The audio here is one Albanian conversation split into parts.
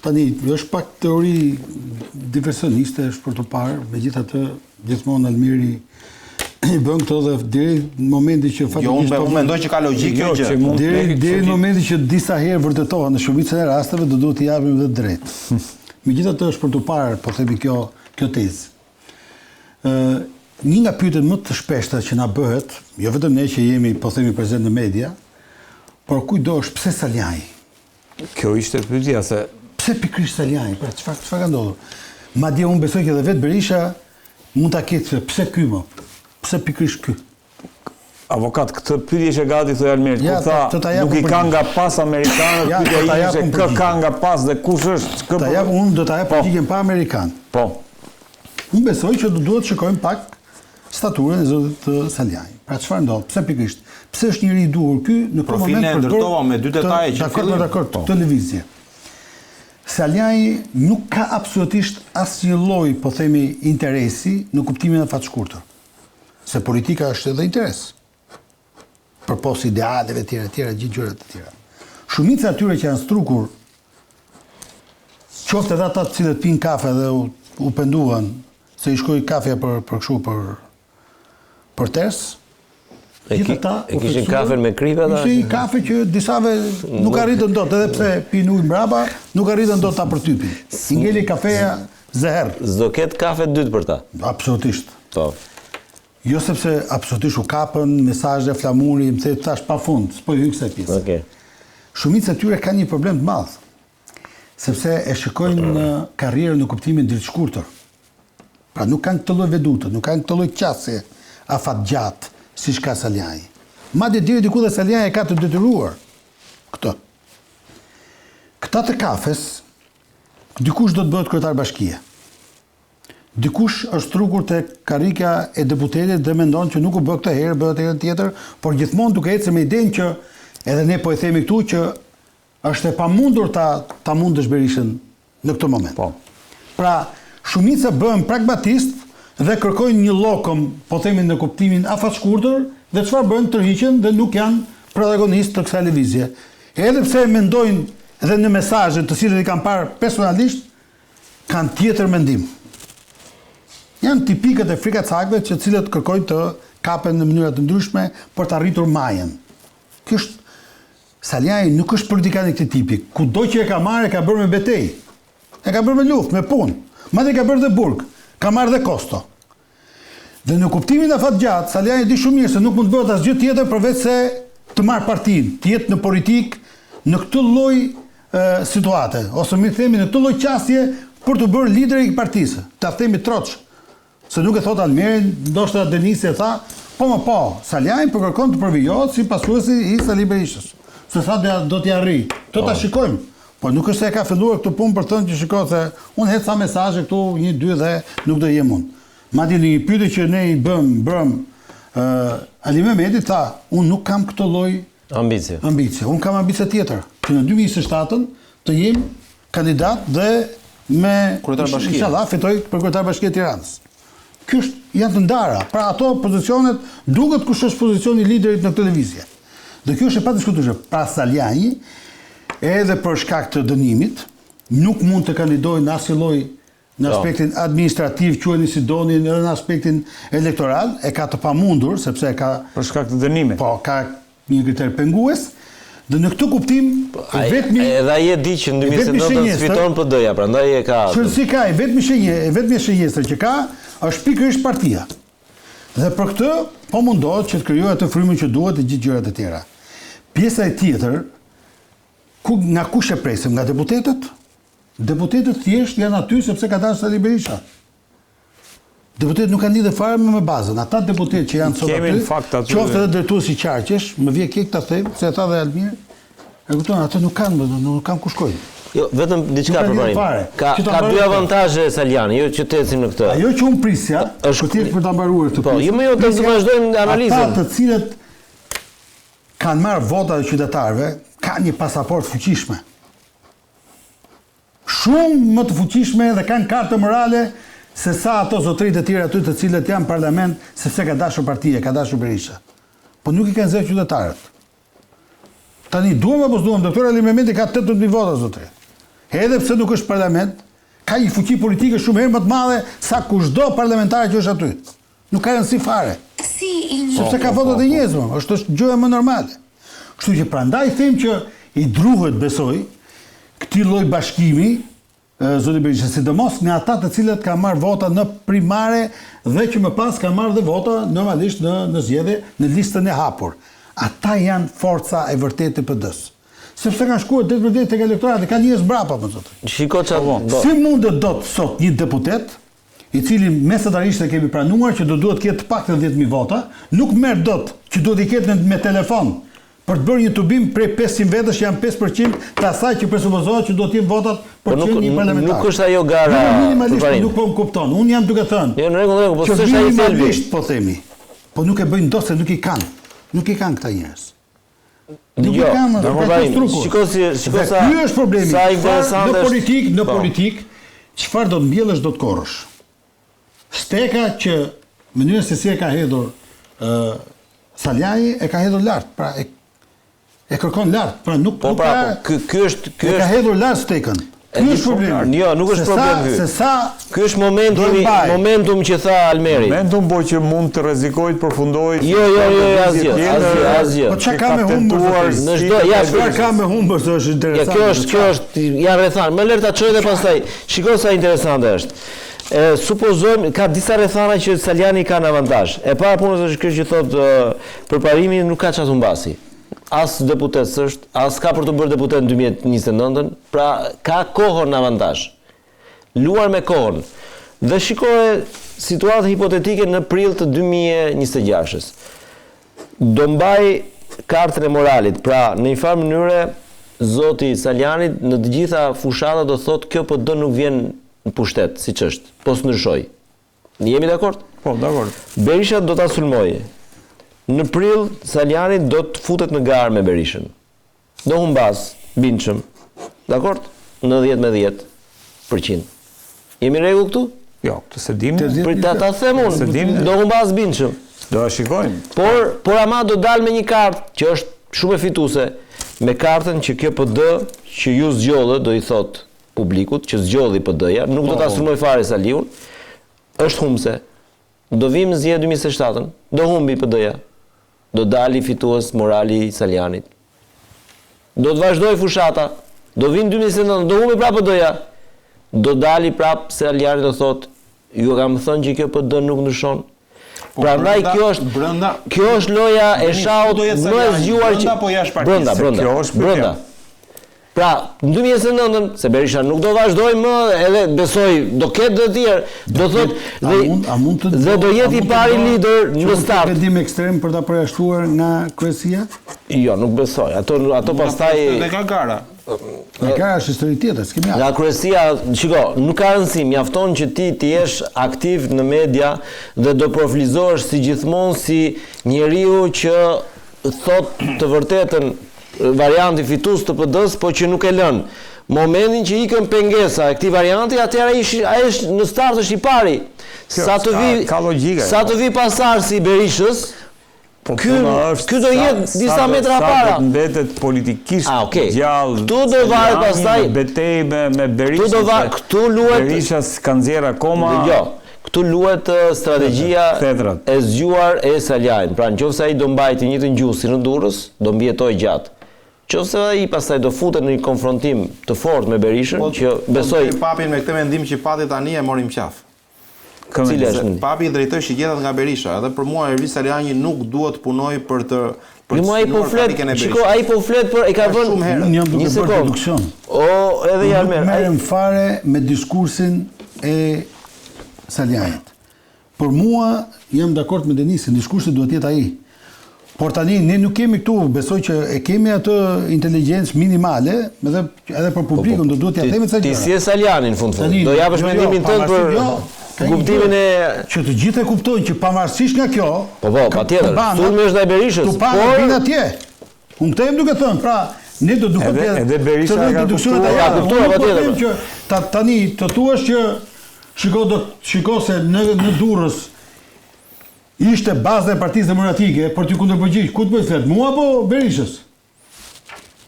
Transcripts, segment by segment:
Tani, është pak teori diversioniste, është për të parë, megjithatë gjithmonë Almiri i bën këto dhe deri në momentin që fatikisht unë mendoj që ka logjikë kjo gjë. Deri në momentin që disa herë vërtetohen në shumicën e rasteve do duhet t'i japim dhe drejt. Megjithatë është për të parë, po themi kjo tezë. Një nga pyetjet më të shpeshta që na bëhet, jo vetëm ne që jemi, po themi, prezent në media, por kujdo është pse Saljani. Kjo ishte pyetja se pse pikërisht Saljani? Pra çfarë ka ndodhur? Madje unë besoj që edhe vetë Berisha mund ta ketë pse ky më? Pse pikërisht ky? Avokat, këtë pyetje është gati thoj Almir, ku tha nuk i ka nga pas amerikanët, pyetja ishte kë ka nga pas dhe kush është unë do ta jap përgjigjen pa amerikan. Po. Unë besoj që duhet të shikojmë pak staturën e zotit të Saljani. Pra çfarë ndodh? Pse pikërisht? Pse është njëri i duhur ky në këtë moment për ndërtova me dy detaje që dakord, televizje. Saljani nuk ka absolutisht asnjë lloj, po themi, interesi në kuptimin e fatshkurtër. Se politika është edhe interes. Përpos idealeve të tjera, gjithë gjërat të tjera. Shumica atyre që janë strukur, qoftë edhe ata të cilët pinë kafe dhe u penduan se i shkoi kafeja për ters. E kishin kafe me kripe ata? Kishin kafe që disave nuk arritën dot, edhe pse pinë ujë mbrapa, nuk arritën dot ta përtypin. I ngeli kafeja zëherr. S'do ketë kafe dytë për ta. Absolutisht. Po. Jo sepse absolutisht u kapën mesazhe flamuri, më thënë tash pafund, s'po hyj kësaj pjesë. Okej. Shumica e tyre kanë një problem të madh. Sepse e shikojnë karrierën në kuptimin drejtshkurtër. Pra nuk kanë këtë lloj vedute, nuk kanë këtë lloj qasje afatgjatë siç ka Saljani. Madje deri diku dhe Saljani e ka të detyruar këtë. Këta të kafes, dikush do të bëhet kryetar bashkie. Dikush është trukur te karrika e deputetit dhe mendon që nuk u bë këtë herë, bëhet herë tjetër, por gjithmonë duke ecur me idenë që edhe ne po e themi këtu që është e pamundur ta mundësh Berishën në këtë moment. Po. Pra, shumica bëhen pragmatist dhe kërkojnë një llokëm, po themi në kuptimin afatshkurtër, dhe çfarë bëjnë tërhiqen dhe nuk janë protagonistë të kësaj lëvizje. Edhe pse mendojnë dhe në mesazhet të cilët i kanë parë personalisht, kanë tjetër mendim. Janë tipikët e frikacakëve që cilët kërkojnë të kapen në mënyra të ndryshme për të arritur majën. Kjo është Saljani nuk është politikan i këtij tipi. Kudo që e ka marrë, ka bërë me betejë. E ka bërë me luftë, me punë. Madje ka bërë dhe burg, ka marrë dhe kosto. Dhe në kuptimin e afatgjatë, Saljani di shumë mirë se nuk mund të bëhet asgjë tjetër përveç se të marrë partinë, të jetë në politikë në këtë lloj situate, ose më themi në këtë lloj qasje për të bërë lider i partisë. Ta themi troç. Se nuk e thot Almerin, ndoshta Denisi e tha, po, Saljani kërkon të përvijohet si pasuesi i Sali Berishës. Se sa do t'i arrijë. Këto ta shikojmë. Po nuk është se e ka filluar këtë punë për thënë që shikoj se unë heq sa mesazhe këtu 1-2 dhe nuk do jem unë. Madje në një pyetje që ne i bëm Ali Mehmeti tha, unë nuk kam këtë lloj ambicie. Unë kam ambicie tjetër, që në 2027 të jem kandidat dhe me kryetar bashkie. Inshallah fitoj për kryetar bashkie të Tiranës. Ky janë të ndara. Pra ato pozicionet duket kush është pozicioni i liderit në televizje. Dhe kjo është e padiskutueshme. Pra Saljani, edhe për shkak të dënimit, nuk mund të kandidojë në asnjë lloj në aspektin administrativ, quheni si doni, edhe në aspektin elektoral, e ka të pamundur sepse ka për shkak të dënimit. Po, ka një kriter pengues. Dhe në këtë kuptim, edhe ai e di që në 2029 fiton PD-ja, prandaj e ka. Si ka, vetëm shenjestër që ka është pikërisht partia. Dhe për këtë po mundohet që të krijohet të frymën që duhet e gjithë gjërat e tjera. Pjesa e tjetër, nga kush e presim? Nga deputetët? Deputetët thjesht janë aty sepse ka dashur Sali Berisha. Deputetët nuk kanë lidhje fare me bazën. Ata deputetë që janë sot aty, qoftë edhe drejtuesi Qarqesh, më vjen keq ta them, se ata dhe Almir, e kupton, ata nuk kanë ku shkojnë. Jo, vetëm diçka përparim. Ka dy avantazhe Saljani, jo që të ecim në këtë. Ajo që unë prisja, është për ta mbaruar këtë. Po, jo të vazhdojmë analizën. Ata të cilët kanë marrë vota e qytetarëve, kanë një pasaport fuqishme. Shumë më të fuqishme dhe kanë kartë morale se sa ato zotërit e tjera aty të cilët janë parlament sepse ka dashur partia, ka dashur Berisha. Po nuk i kanë zgjedhur qytetarët. Tani duam apo s'duam, doktor Ali Mehmeti ka 18.000 vota zotëri. edhe pse nuk është parlament, ka një fuqi politike shumë herë më të madhe sa kushdo parlamentar që është aty. Nuk ka rëndësi fare. Sepse ka votat e njerëzve, është gjë më normale. Kështu që prandaj them që i druhet, besoj, këtij lloj bashkimi, zoti Berisha, sidomos nga ata të cilët kanë marrë vota në primare dhe që më pas kanë marrë dhe vota normalisht në zgjedhje në listën e hapur. Ata janë forca e vërtetë e PD-s. Sepse kanë shkuar drejt tek elektorati, kanë njerëz mbrapa, më thotë. Shiko çfarë. Si mundet dot sot një deputet, i cili mesatarisht e kemi pranuar që do duhet të ketë të paktën 10.000 vota, nuk merr dot që duhet i ketë me telefon për të bërë një tubim prej 500 vetësh që janë 5% të asaj që presupozohet që do të jenë votat për të qenë një parlamentar. Nuk është ajo gara. Minimalisht nuk po më kupton. Unë jam duke thënë. Jo, në rregull, po s'është ai thelbi. Minimalisht po themi. Po nuk e bëjnë dot se nuk i kanë. Nuk i kanë këta njerëz. Nuk i kanë. Shiko sa. Ky është problemi. Sa interesante është në politik, çfarë do të mbjellësh do të korrësh. Steka që mënyrën se si e ka hedhur Saljani e ka hedhur lart, pra e kërkon lart, pra nuk ky është ka hedhur lart stekën. Ky është problemi. Jo, nuk është problem ky. Ky është momentum që tha Almeri. Momentum po që mund të rrezikojë të përfundojë. Jo, asgjë. Po çka ka me humbur? Në çdo, çka ka me humbur se është interesant. Kjo është janë rrethan. Më lër ta çoj dhe pastaj. Shikoj sa interesante është. Supozojmë ka disa rrethana që Saljani ka në avantazh. E para punës është kjo që thotë përparimi nuk ka çast humbasi. As deputet s'është, as ka për të bërë deputet në 2029, pra ka kohën në avantazh. Luar me kohën. Dhe shikoje situatë hipotetike në prill të 2026-s. Do mbaj kartën e moralit, pra në një farë mënyre zoti Saljanit në të gjitha fushatat do thotë kjo PD nuk vjen në pushtet, siç është, po s'ndryshoj. Jemi dakord? Po, dakord. Berisha do ta sulmojë. Në prill Saljani do të futet në garë me Berishën. Do humbas bindshëm. Dakord? 90-10%. Jemi rregull këtu? Jo, këtë se dim. Për ta them unë, do humbas bindshëm. Do ta shikojmë. Por ama do dal me një kartë që është shumë e fituese, me kartën që kjo PD që ju zgjodhë, do i thot publikut që zgjodhi PD-ja, nuk do ta sulmoj fare Saliun, është humbse. Do vim zgjedhje 2027-ën, do humbi PD-ja. Do dali fitues morali i Saljanit. Do të vazhdoj fushata, do vinë 2029, do humbi prapë PD-ja. Do dali prapë Saljani do thotë, ju kam thënë që kjo PD nuk ndryshon. Prandaj kjo është loja e shahut më e zgjuar që brenda. Pra, në 2029, se Berisha nuk do vazhdoj më, edhe besoj, do ketë dhe tjerë, do thot, dhe do jeti pari lider në start. Që vendim ekstrem për ta përjashtuar nga kryesia? Jo, nuk besoj, ato pastaj... Dhe ka gara. Nga gara është histori tjetër, s'kemi nga kryesia, shiko, nuk ka rëndësi, mjafton që ti jesh aktiv në media dhe do profilizohesh si gjithmonë si njeriu që thot të vërtetën varianti fitues të PD-s, po që nuk e lën. Momentin që ikën pengesa e këtij varianti, atëherë ai është në start është i pari. Sa të vi pasardhësi i Berishës, ky do jetë disa metra para. Sa mbetet politikisht gjallë. Ktu do varet pastaj betejë me Berishën. Ktu luhet Berisha s'ka nxjerr akoma. Jo. Këtu luhet strategjia e zgjuar e Saljanit. Pra nëse ai do mbajë të njëjtën gjuhë si në Durrës, do mbijetojë gjatë. Qofse ai pastaj do futet në një konfrontim të fortë me Berishën, që besoj papin me këtë mendim që pati tani e morim qaf. Papi drejtoi shigjetat nga Berisha, edhe për mua Ervis Saljani nuk duhet punoj për të ai po flet, shiko, ai po flet për e ka vënë një sekond. Edhe Jarmer, merrem fare me diskursin e Saljanit. Për mua jam dakord me Denisin, diskursi duhet të jetë ai. Por tani ne nuk kemi këtu, besoj që e kemi atë inteligjencë minimale, edhe për publikun do duhet t'ia themi ca gjëra. Ti si e Saljani në fund. Do japësh mendimin tënd për kuptimin e që të gjithë e kuptojnë që pavarësisht nga kjo, patjetër, sulmi është ndaj Berishës, por bin atje. Unë këtë jam duke thënë, pra ne do duhet edhe Berisha ka kuptuar patjetër. Tani të thuash që shiko se në Durrës ishte baza e Partisë Demokratike për të kundërpërgjigjur, ku të bëj flet, mua apo Berishës?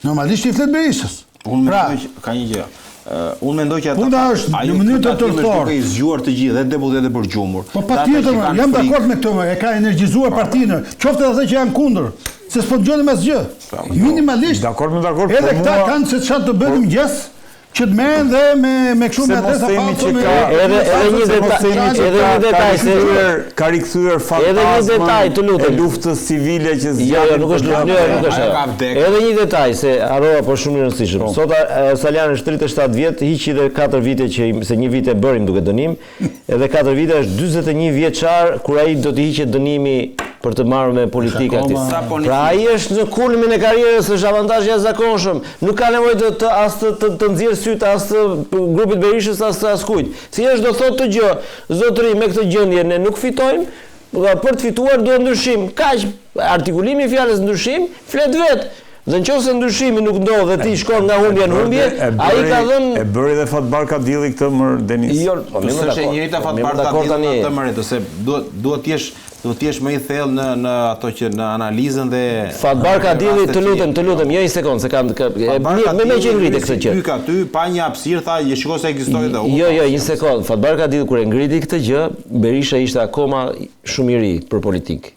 Normalisht i flet Berishës. Unë mendoj që ka një gjë. Unë mendoj që puna është në mënyrë të tërëtor. Duke i zgjuar të gjithë, dhe deputetët për gjumur. Po patjetër, jam dakord me këtë, e ka energjizuar partinë, qoftë edhe që janë kundër, se s'po dëgjoni me asgjë. Minimalisht. Dakord. Edhe këta kanë se çfarë të bëjnë mëngjes, që të merren dhe me kështu me adresa falso. Edhe një detaj se ka rikthyer fantasmën e luftës civile që zgjat. Nuk është. Edhe një detaj se harrova por shumë i rëndësishëm. Sot Saliani është 37 vjet, hiqi dhe 4 vite që se një vit e bërim duke dënim, edhe 4 vite është 41 vjeçar kur ai do të hiqet dënimi për të marrë me politikë aty. Pra ai është në kulmin e karrierës, është avantazh i jashtëzakonshëm. Nuk ka nevojë të nxjerrë sytë as të grupit Berishës as të askujt. Si është do thotë të gjë, zotëri me këtë gjendje ne nuk fitojmë, për të fituar duhet ndryshim. Kaq artikulimi i fjalës ndryshim flet vet. Dhe nëse ndryshimi nuk ndodh dhe ti shkon nga humbja në humbje, ai ka dhënë e bëri dhe Fatbar Kadilli këtë më Denis. Jo, është e njëjta Fatbar Kadilli në këtë mënyrë, se duhet të jesh më i thellë në ato që në analizën dhe Fatbar Kadilli, të lutem, jo një sekond, se kam me që ngriti këtë gjë. Pyka ty pa një hapësirë tha, je shikoj se ekzistoi dhe Jo, një sekond. Fatbar Kadilli kur e ngriti këtë gjë, Berisha ishte akoma shumë i ri për politikë.